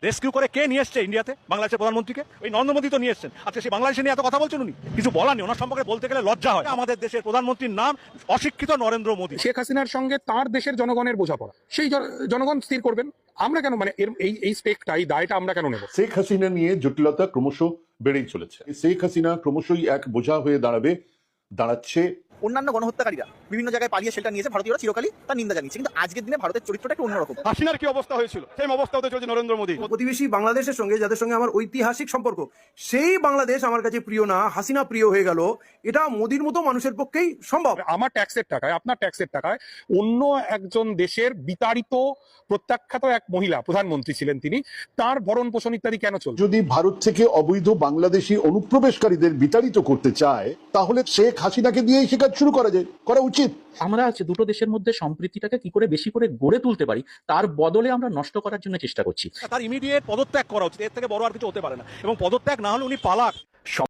Rescue করে কে নিয়ে এসছে ইন্ডিয়াতে বাংলাদেশের প্রধানমন্ত্রীকে? ওই নরেন্দ্র মোদী তো নিয়ে এসছেন। আজকে সেই বাংলাদেশে নিয়ে এত কথা বলছেন উনি, কিছু বলার নেই ওনার সম্পর্কে বলতে গেলে লজ্জা হয়। আমাদের দেশের প্রধানমন্ত্রীর নাম অশিক্ষিত নরেন্দ্র মোদী। শেখ হাসিনার সঙ্গে তার দেশের জনগণের বোঝাপড়া, সেই জনগণ স্থির করবেন। আমরা কেন মানে এই স্টেকটা, এই দায়টা আমরা কেন নেব? শেখ হাসিনা নিয়ে জটিলতা ক্রমশ বেড়েই চলেছে। শেখ হাসিনা ক্রমশই এক বোঝা হয়ে দাঁড়াচ্ছে। অন্যান্য গণহত্যাকারীরা বিভিন্ন জায়গায় পালিয়ে সেটা নিয়েছে, ভারতীয়রা চিরকালই তার নিন্দা জানিয়েছে, কিন্তু আজকের দিনে ভারতের চরিত্রটা একটু অন্যরকম। হাসিনার কি অবস্থা হয়েছিল সেই অবস্থা হতে চলেছে নরেন্দ্র মোদী। প্রতিবেশী বাংলাদেশের সঙ্গে, যাদের সঙ্গে আমার ঐতিহাসিক সম্পর্ক, সেই বাংলাদেশ আমার কাছে প্রিয় না, হাসিনা প্রিয় হয়ে গেল, এটা মোদির মতো মানুষের পক্ষেই সম্ভব। আমার ট্যাক্সের টাকায়, আপনার ট্যাক্সের টাকায় অন্য একজন দেশের বিতাড়িত প্রত্যাখ্যাত এক মহিলা প্রধানমন্ত্রী ছিলেন, তিনি, তার ভরণ পোষণ ইত্যাদি কেন চলছে? যদি ভারত থেকে অবৈধ বাংলাদেশি অনুপ্রবেশকারীদের বিতাড়িত করতে চায়, তাহলে শেখ হাসিনাকে দিয়েই সে কাজ শুরু করা উচিত। আমরা দুটো দেশের মধ্যে সম্প্রীতিটাকে কি করে বেশি করে গড়ে তুলতে পারি, তার বদলে আমরা নষ্ট করার জন্য চেষ্টা করছি। তার ইমিডিয়েট পদত্যাগ করা উচিত, এর থেকে বড় আর কিছু হতে পারে না। এবং পদত্যাগ না হলে উনি পালাক।